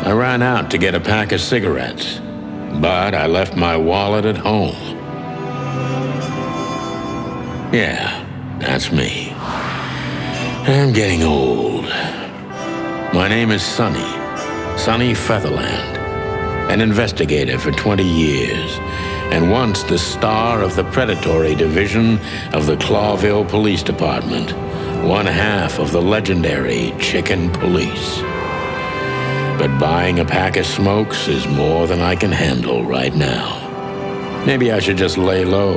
I ran out to get a pack of cigarettes, but I left my wallet at home. Yeah, that's me. I'm getting old. My name is Sonny Featherland, an investigator for 20 years, and once the star of the predatory division of the Clawville Police Department, one half of the legendary Chicken Police. But buying a pack of smokes is more than I can handle right now. Maybe I should just lay low.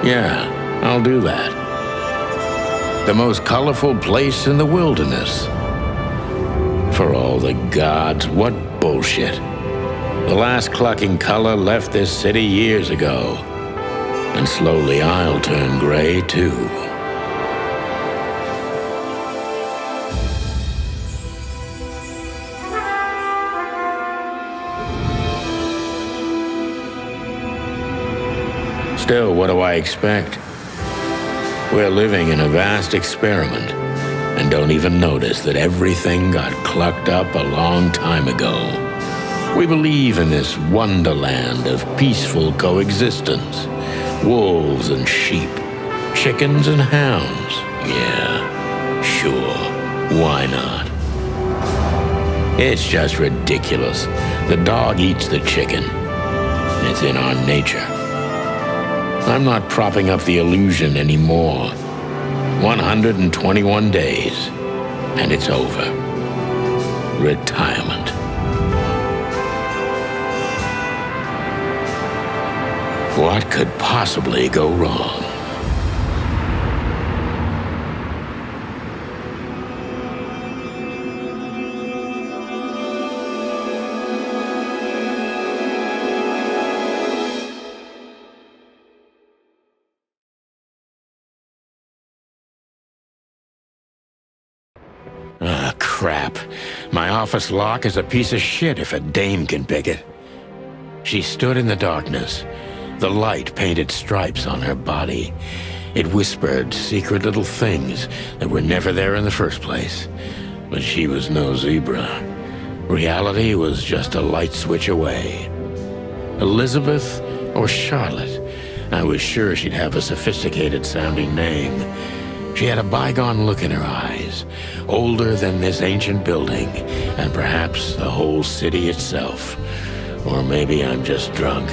Yeah, I'll do that. The most colorful place in the wilderness. For all the gods, what bullshit. The last clucking color left this city years ago. And slowly I'll turn gray too. Still, what do I expect? We're living in a vast experiment, and don't even notice that everything got clucked up a long time ago. We believe in this wonderland of peaceful coexistence. Wolves and sheep, chickens and hounds. Yeah, sure, why not? It's just ridiculous. The dog eats the chicken. It's in our nature. I'm not propping up the illusion anymore. 121 days, and it's over. Retirement. What could possibly go wrong? Ah, crap. My office lock is a piece of shit if a dame can pick it. She stood in the darkness. The light painted stripes on her body. It whispered secret little things that were never there in the first place. But she was no zebra. Reality was just a light switch away. Elizabeth or Charlotte? I was sure she'd have a sophisticated-sounding name. She had a bygone look in her eyes, older than this ancient building, and perhaps the whole city itself. Or maybe I'm just drunk.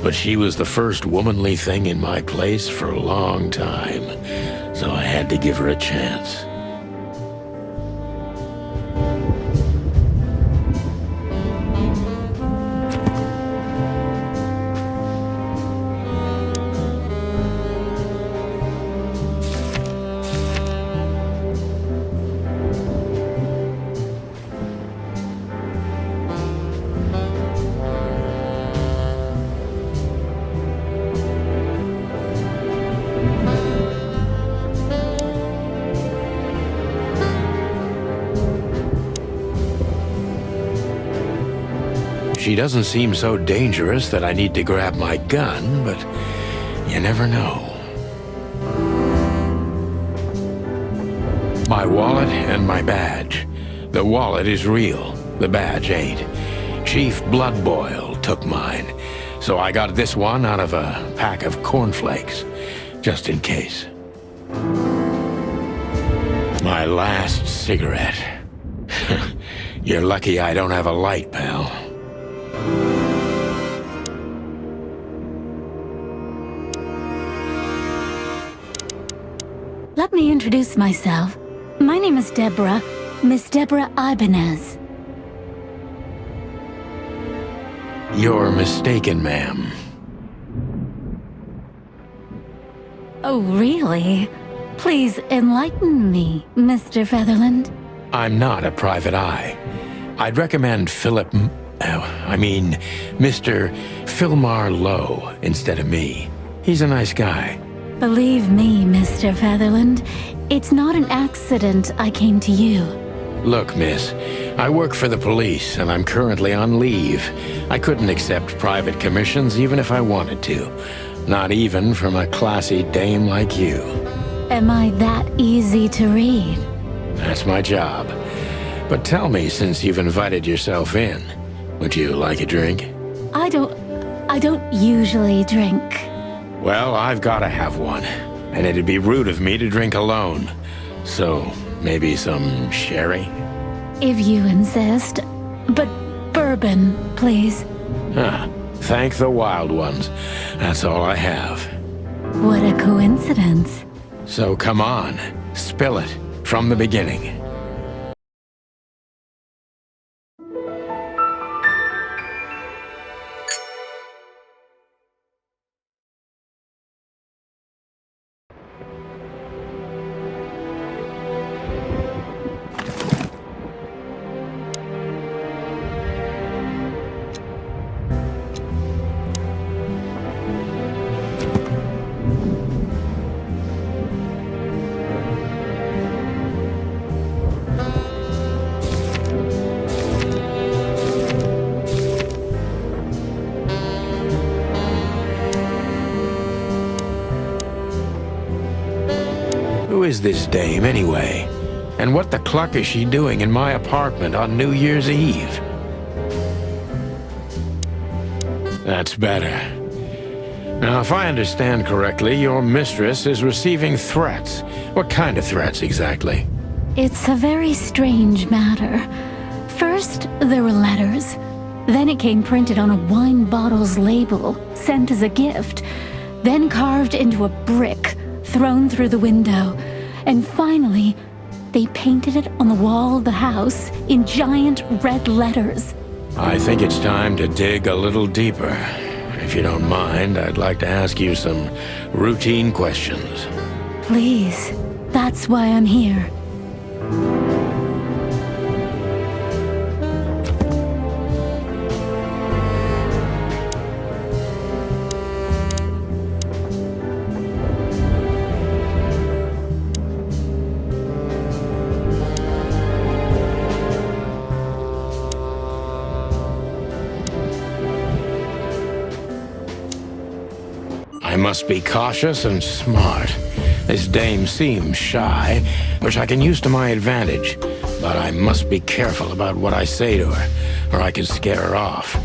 But she was the first womanly thing in my place for a long time, so I had to give her a chance. She doesn't seem so dangerous that I need to grab my gun, but you never know. My wallet and my badge. The wallet is real, the badge ain't. Chief Bloodboil took mine, so I got this one out of a pack of cornflakes, just in case. My last cigarette. You're lucky I don't have a light, pal. Let me introduce myself. My name is Deborah, Miss Deborah Ibanez. You're mistaken, ma'am. Oh, really? Please enlighten me, Mr. Featherland. I'm not a private eye. I'd recommend Mr. Philmar Lowe instead of me. He's a nice guy. Believe me, Mr. Featherland, it's not an accident I came to you. Look, miss, I work for the police and I'm currently on leave. I couldn't accept private commissions even if I wanted to. Not even from a classy dame like you. Am I that easy to read? That's my job. But tell me, since you've invited yourself in, would you like a drink? I don't usually drink. Well, I've got to have one. And it'd be rude of me to drink alone. So, maybe some sherry? If you insist. But bourbon, please. Thank the wild ones. That's all I have. What a coincidence. So come on, spill it from the beginning. Who is this dame, anyway? And what the cluck is she doing in my apartment on New Year's Eve? That's better. Now, if I understand correctly, your mistress is receiving threats. What kind of threats, exactly? It's a very strange matter. First, there were letters. Then it came printed on a wine bottle's label, sent as a gift. Then carved into a brick, thrown through the window. And finally, they painted it on the wall of the house in giant red letters. I think it's time to dig a little deeper. If you don't mind, I'd like to ask you some routine questions. Please, that's why I'm here. I must be cautious and smart. This dame seems shy, which I can use to my advantage. But I must be careful about what I say to her, or I could scare her off.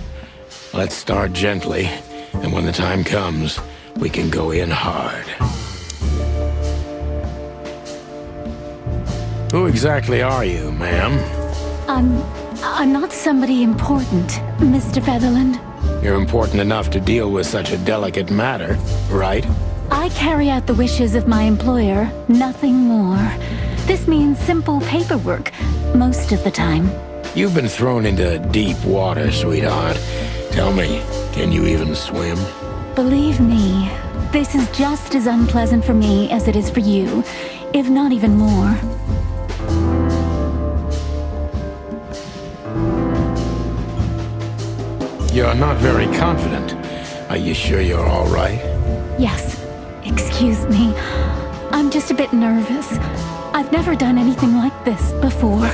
Let's start gently, and when the time comes, we can go in hard. Who exactly are you, ma'am? I'm not somebody important, Mr. Featherland. You're important enough to deal with such a delicate matter, right? I carry out the wishes of my employer, nothing more. This means simple paperwork, most of the time. You've been thrown into deep water, sweetheart. Tell me, can you even swim? Believe me, this is just as unpleasant for me as it is for you, if not even more. You're not very confident. Are you sure you're all right? Yes, excuse me. I'm just a bit nervous. I've never done anything like this before.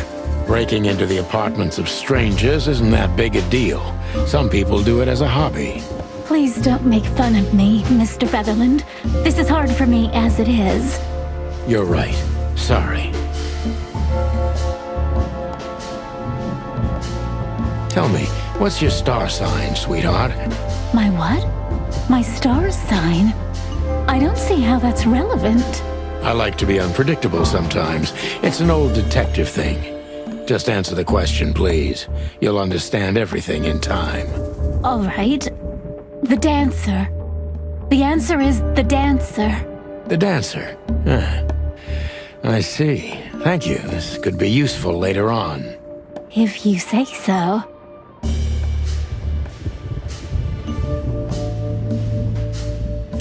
Breaking into the apartments of strangers isn't that big a deal. Some people do it as a hobby. Please don't make fun of me, Mr. Featherland. This is hard for me as it is. You're right. Sorry. Tell me, what's your star sign, sweetheart? My what? My star sign? I don't see how that's relevant. I like to be unpredictable sometimes. It's an old detective thing. Just answer the question, please. You'll understand everything in time. All right. The dancer. The answer is the dancer. The dancer? I see. Thank you. This could be useful later on. If you say so.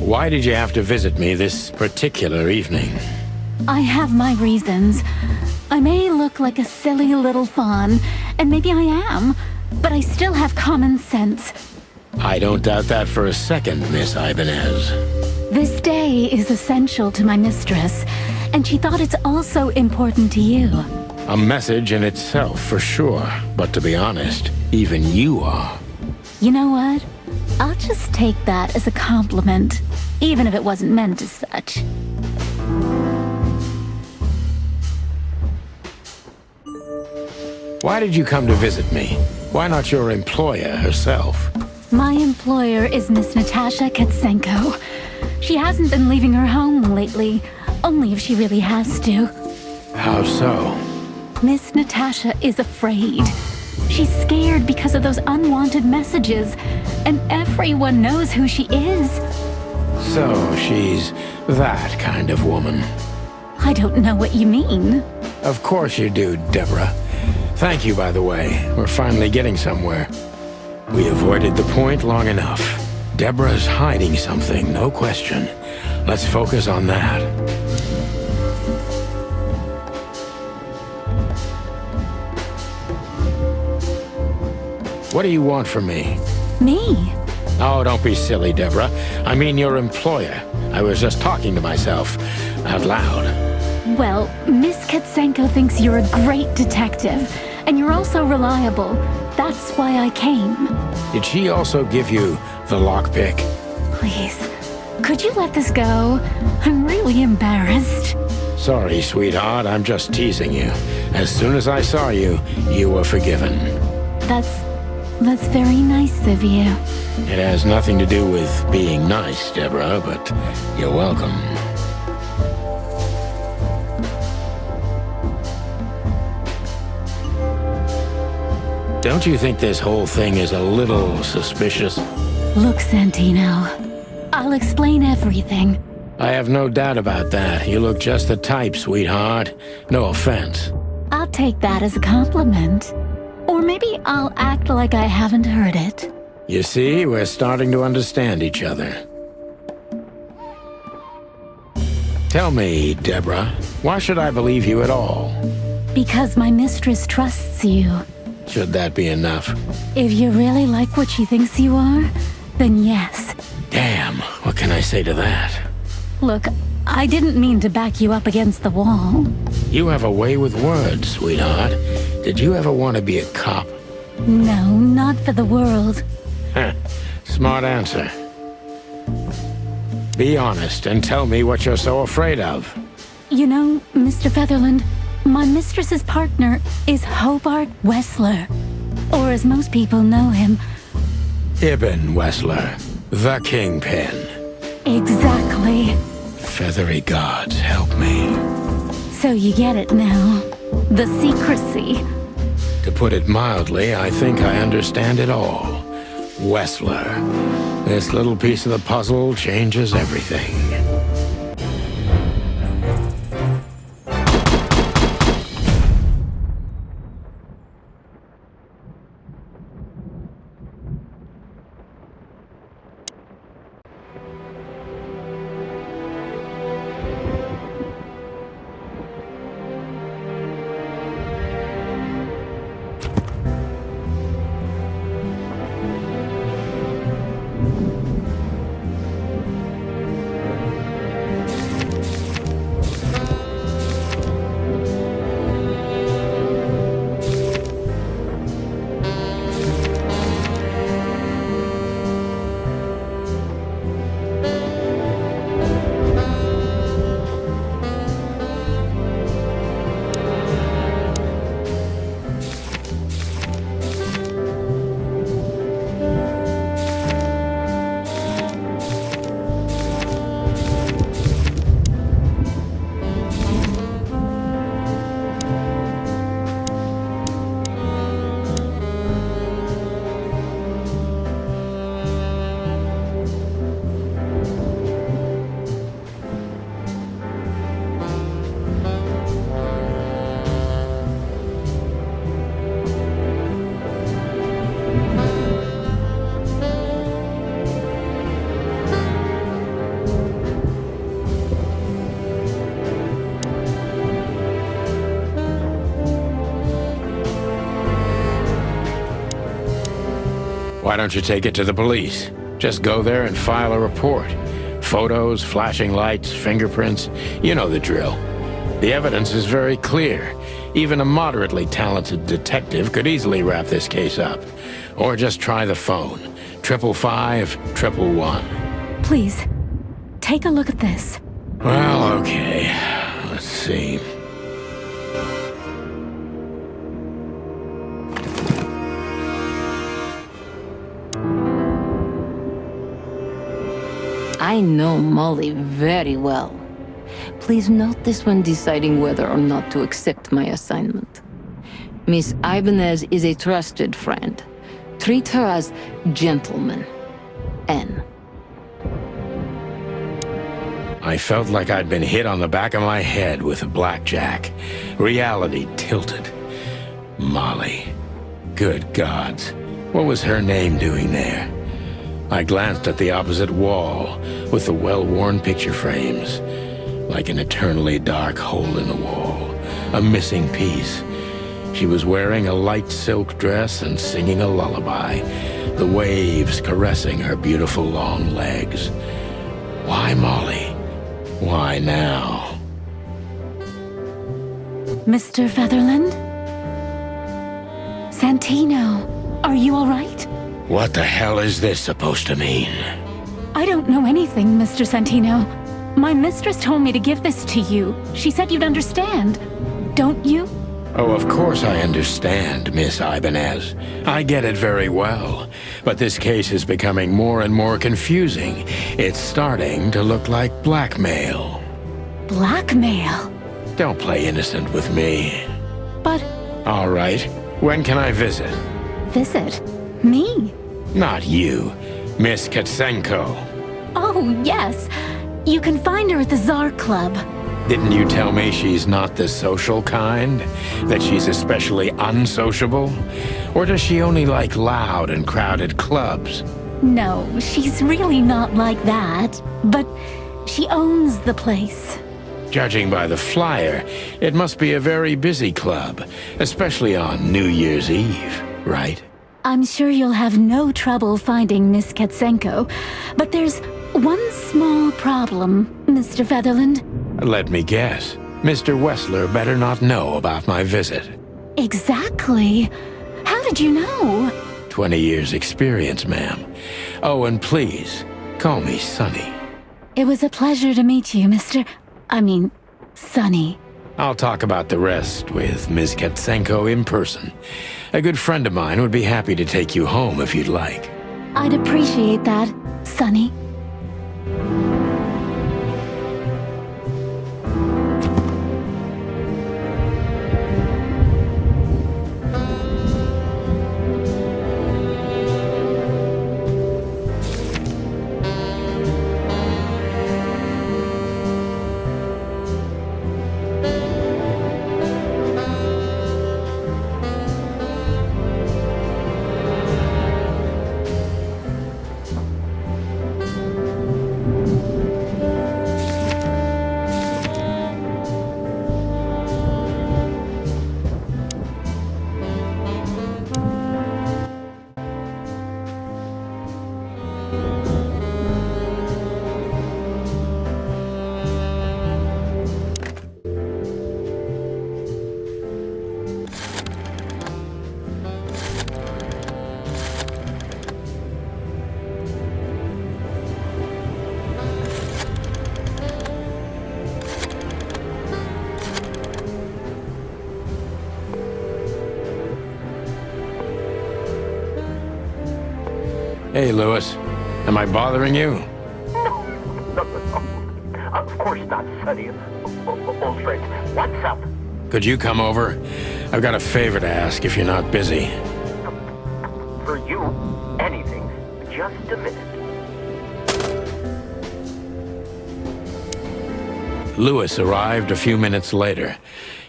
Why did you have to visit me this particular evening? I have my reasons. I may look like a silly little fawn, and maybe I am, but I still have common sense. I don't doubt that for a second, Miss Ibanez. This day is essential to my mistress, and she thought it's also important to you. A message in itself, for sure. But to be honest, even you are. You know what? I'll just take that as a compliment, even if it wasn't meant as such. Why did you come to visit me? Why not your employer herself? My employer is Miss Natasha Katsenko. She hasn't been leaving her home lately, only if she really has to. How so? Miss Natasha is afraid. She's scared because of those unwanted messages, and everyone knows who she is. So she's that kind of woman. I don't know what you mean. Of course you do, Deborah. Thank you, by the way. We're finally getting somewhere. We avoided the point long enough. Deborah's hiding something, no question. Let's focus on that. What do you want from me? Me? Oh, don't be silly, Deborah. I mean your employer. I was just talking to myself, out loud. Well, Miss Katsenko thinks you're a great detective, and you're also reliable. That's why I came. Did she also give you the lockpick? Please, could you let this go? I'm really embarrassed. Sorry, sweetheart, I'm just teasing you. As soon as I saw you, you were forgiven. That's very nice of you. It has nothing to do with being nice, Deborah, but you're welcome. Don't you think this whole thing is a little suspicious? Look, Santino, I'll explain everything. I have no doubt about that. You look just the type, sweetheart. No offense. I'll take that as a compliment. Or maybe I'll act like I haven't heard it. You see, we're starting to understand each other. Tell me, Deborah, why should I believe you at all? Because my mistress trusts you. Should that be enough? If you really like what she thinks you are, then yes. Damn, what can I say to that? Look, I didn't mean to back you up against the wall. You have a way with words, sweetheart. Did you ever want to be a cop? No, not for the world. Heh, smart answer. Be honest and tell me what you're so afraid of. You know, Mr. Featherland, my mistress's partner is Hobart Wessler. Or as most people know him... Ibn Wessler, the Kingpin. Exactly. Feathery gods, help me. So you get it now. The secrecy. To put it mildly, I think I understand it all. Wessler. This little piece of the puzzle changes everything. Why don't you take it to the police? Just go there and file a report. Photos, flashing lights, fingerprints, you know the drill. The evidence is very clear. Even a moderately talented detective could easily wrap this case up. Or just try the phone. 555-111. Please, take a look at this. Well, okay. Let's see. I know Molly very well. Please note this when deciding whether or not to accept my assignment. Miss Ibanez is a trusted friend. Treat her as gentleman. N. I felt like I'd been hit on the back of my head with a blackjack. Reality tilted. Molly. Good gods. What was her name doing there? I glanced at the opposite wall with the well-worn picture frames. Like an eternally dark hole in the wall. A missing piece. She was wearing a light silk dress and singing a lullaby. The waves caressing her beautiful long legs. Why Molly? Why now? Mr. Featherland? Santino, are you all right? What the hell is this supposed to mean? I don't know anything, Mr. Santino. My mistress told me to give this to you. She said you'd understand. Don't you? Oh, of course I understand, Miss Ibanez. I get it very well. But this case is becoming more and more confusing. It's starting to look like blackmail. Blackmail? Don't play innocent with me. But... All right. When can I visit? Visit? Me? Not you. Miss Katsenko. Oh, yes. You can find her at the Tsar Club. Didn't you tell me she's not the social kind? That she's especially unsociable? Or does she only like loud and crowded clubs? No, she's really not like that. But she owns the place. Judging by the flyer, it must be a very busy club, especially on New Year's Eve, right? I'm sure you'll have no trouble finding Miss Katsenko, but there's one small problem, Mr. Featherland. Let me guess. Mr. Wessler better not know about my visit. Exactly. How did you know? 20 years experience, ma'am. Oh, and please, call me Sonny. It was a pleasure to meet you, Sonny. I'll talk about the rest with Ms. Katsenko in person. A good friend of mine would be happy to take you home if you'd like. I'd appreciate that, Sonny. Hey, Louis. Am I bothering you? No. Of course not, Sonny. Old friend, what's up? Could you come over? I've got a favor to ask if you're not busy. For you, anything. Just a minute. Louis arrived a few minutes later.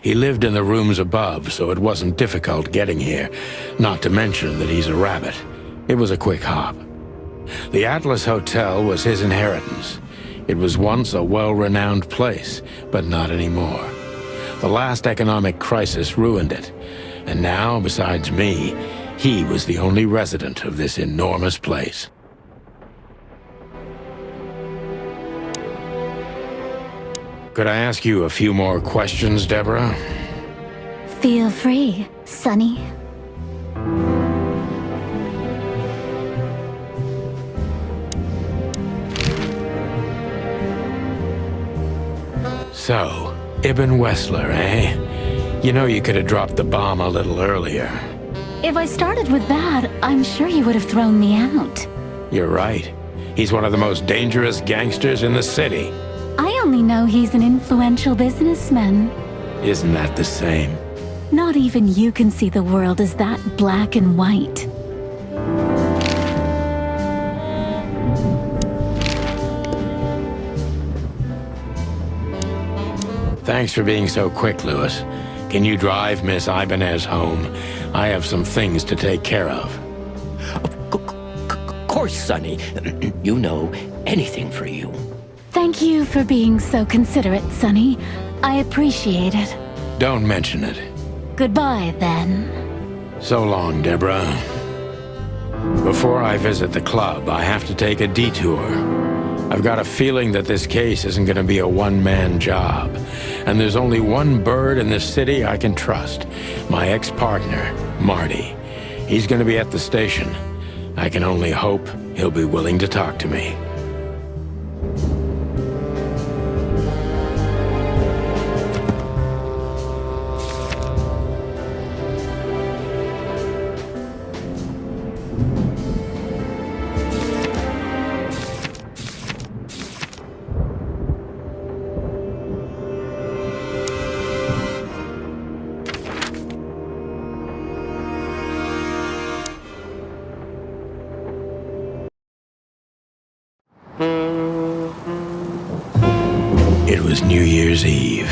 He lived in the rooms above, so it wasn't difficult getting here, not to mention that he's a rabbit. It was a quick hop. The Atlas Hotel was his inheritance. It was once a well-renowned place, but not anymore. The last economic crisis ruined it, and now, besides me, he was the only resident of this enormous place. Could I ask you a few more questions, Deborah? Feel free, Sonny. So, Ibn Wessler, eh? You know you could have dropped the bomb a little earlier. If I started with that, I'm sure you would have thrown me out. You're right. He's one of the most dangerous gangsters in the city. I only know he's an influential businessman. Isn't that the same? Not even you can see the world as that black and white. Thanks for being so quick, Lewis. Can you drive Miss Ibanez home? I have some things to take care of. Of course, Sonny. You know, anything for you. Thank you for being so considerate, Sonny. I appreciate it. Don't mention it. Goodbye, then. So long, Deborah. Before I visit the club, I have to take a detour. I've got a feeling that this case isn't going to be a one-man job. And there's only one bird in this city I can trust. My ex-partner, Marty. He's going to be at the station. I can only hope he'll be willing to talk to me. It was New Year's Eve,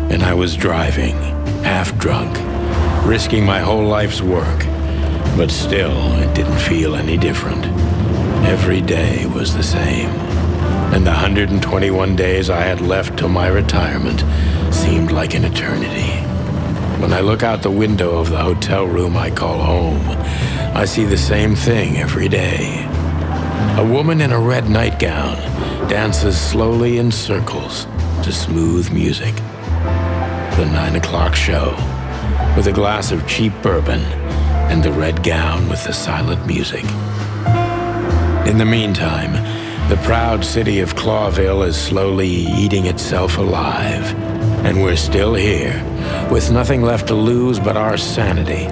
and I was driving, half drunk, risking my whole life's work. But still, it didn't feel any different. Every day was the same, and the 121 days I had left till my retirement seemed like an eternity. When I look out the window of the hotel room I call home, I see the same thing every day. A woman in a red nightgown dances slowly in circles to smooth music. The 9 o'clock show, with a glass of cheap bourbon and the red gown with the silent music. In the meantime, the proud city of Clawville is slowly eating itself alive. And we're still here, with nothing left to lose but our sanity,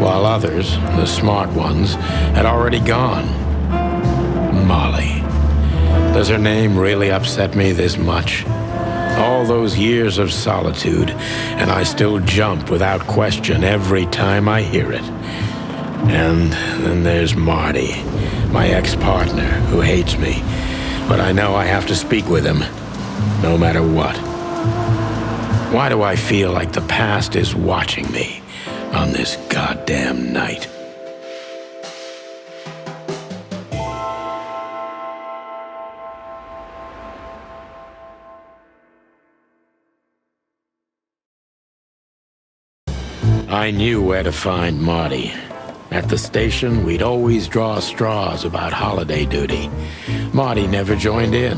while others, the smart ones, had already gone. Molly. Does her name really upset me this much? All those years of solitude, and I still jump without question every time I hear it. And then there's Marty, my ex-partner, who hates me. But I know I have to speak with him, no matter what. Why do I feel like the past is watching me on this goddamn night? I knew where to find Marty. At the station, we'd always draw straws about holiday duty. Marty never joined in.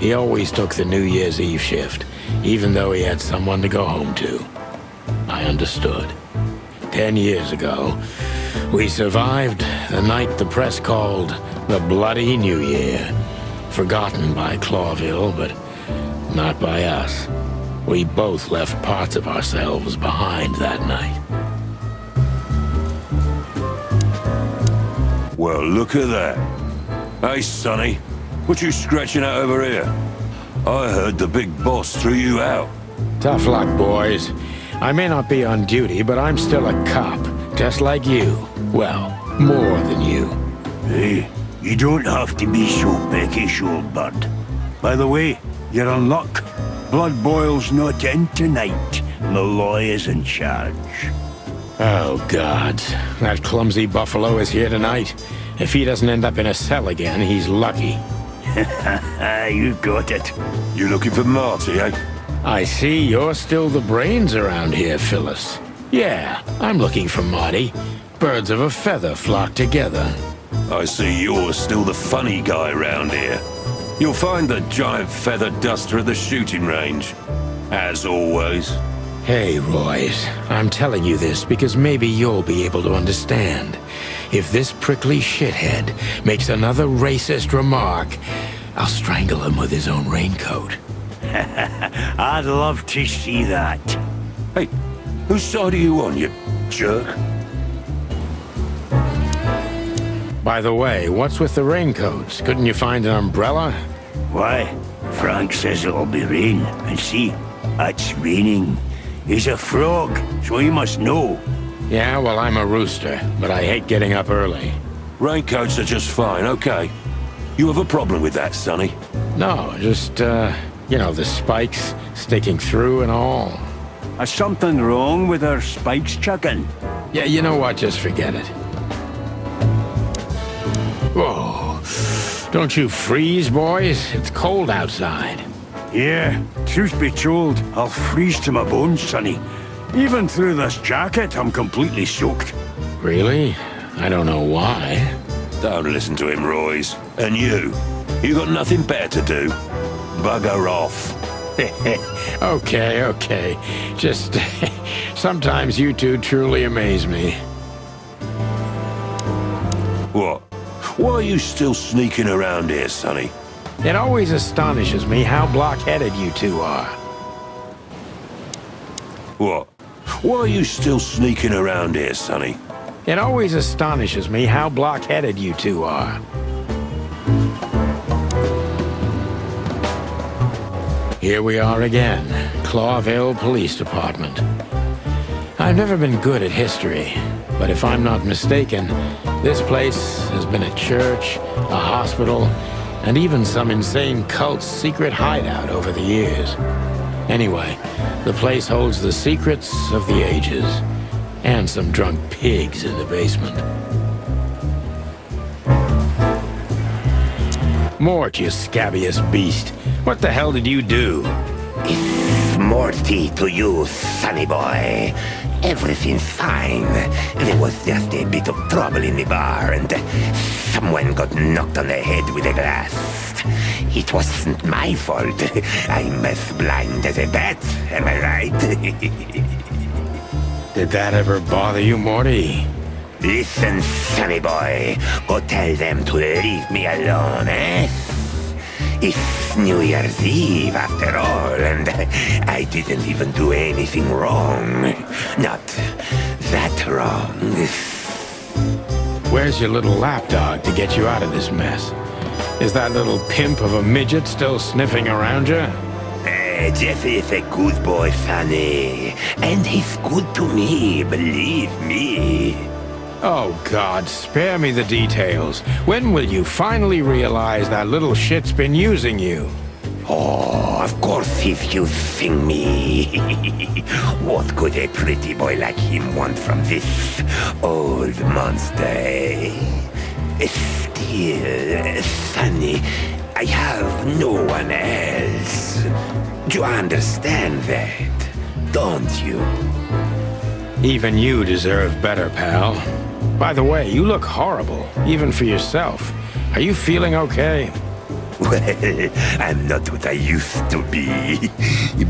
He always took the New Year's Eve shift, even though he had someone to go home to. I understood. 10 years ago, we survived the night the press called the Bloody New Year. Forgotten by Clawville, but not by us. We both left parts of ourselves behind that night. Well, look at that. Hey, Sonny, what you scratching at over here? I heard the big boss threw you out. Tough luck, boys. I may not be on duty, but I'm still a cop, just like you. Well, more than you. Hey, you don't have to be so peckish, old bird. By the way, you're in luck. Blood Boil's not in tonight. Malloy is in charge. Oh, God. That clumsy buffalo is here tonight. If he doesn't end up in a cell again, he's lucky. You got it. You looking for Marty, eh? I see you're still the brains around here, Phyllis. Yeah, I'm looking for Marty. Birds of a feather flock together. I see you're still the funny guy round here. You'll find the giant feather duster at the shooting range. As always. Hey, Royce, I'm telling you this because maybe you'll be able to understand. If this prickly shithead makes another racist remark, I'll strangle him with his own raincoat. I'd love to see that. Hey, whose side are you on, you jerk? By the way, what's with the raincoats? Couldn't you find an umbrella? Why? Frank says it'll be rain, and see, it's raining. He's a frog, so he must know. Yeah, well, I'm a rooster, but I hate getting up early. Raincoats are just fine, okay. You have a problem with that, Sonny? No, just, you know, the spikes sticking through and all. Is something wrong with our spikes, chicken? Yeah, you know what? Just forget it. Whoa. Don't you freeze, boys? It's cold outside. Yeah, truth be told, I'll freeze to my bones, Sonny. Even through this jacket, I'm completely soaked. Really? I don't know why. Don't listen to him, Royce. And you got nothing better to do. Bugger off. Okay. Just, sometimes you two truly amaze me. What? Why are you still sneaking around here, Sonny? It always astonishes me how block-headed you two are. What? Why are you still sneaking around here, Sonny? It always astonishes me how block-headed you two are. Here we are again, Clawville Police Department. I've never been good at history, but if I'm not mistaken, this place has been a church, a hospital, and even some insane cult's secret hideout over the years. Anyway, the place holds the secrets of the ages, and some drunk pigs in the basement. Mort, you scabbiest beast. What the hell did you do? It's Morty to you, sonny boy. Everything's fine. There was just a bit of trouble in the bar, and someone got knocked on the head with a glass. It wasn't my fault. I'm as blind as a bat, am I right? Did that ever bother you, Morty? Listen, sonny boy. Go tell them to leave me alone, eh? It's New Year's Eve, after all, and I didn't even do anything wrong. Not that wrong. Where's your little lapdog to get you out of this mess? Is that little pimp of a midget still sniffing around you? Jeffy is a good boy, Sonny. And he's good to me, believe me. Oh, God, spare me the details. When will you finally realize that little shit's been using you? Oh, of course he's using me. What could a pretty boy like him want from this old monster, eh? Still, Sonny, I have no one else. Do you understand that, don't you? Even you deserve better, pal. By the way, you look horrible, even for yourself. Are you feeling okay? Well, I'm not what I used to be,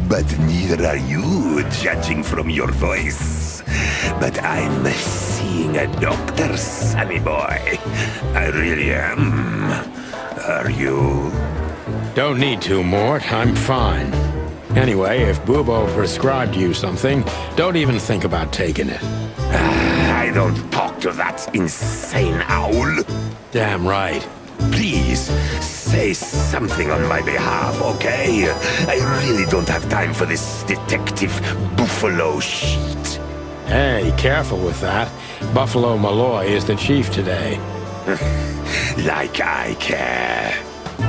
but neither are you, judging from your voice. But I'm seeing a doctor, sonny boy. I really am. Are you? Don't need to, Mort. I'm fine. Anyway, if Bubo prescribed you something, don't even think about taking it. I don't talk to that insane owl. Damn right. Please, say something on my behalf, okay? I really don't have time for this detective buffalo shit. Hey, careful with that. Buffalo Malloy is the chief today. Like I care.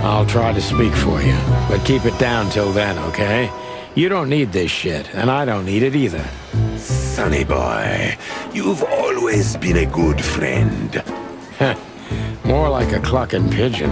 I'll try to speak for you, but keep it down till then, okay? You don't need this shit, and I don't need it either. Sonny boy, you've always been a good friend. More like a clucking pigeon.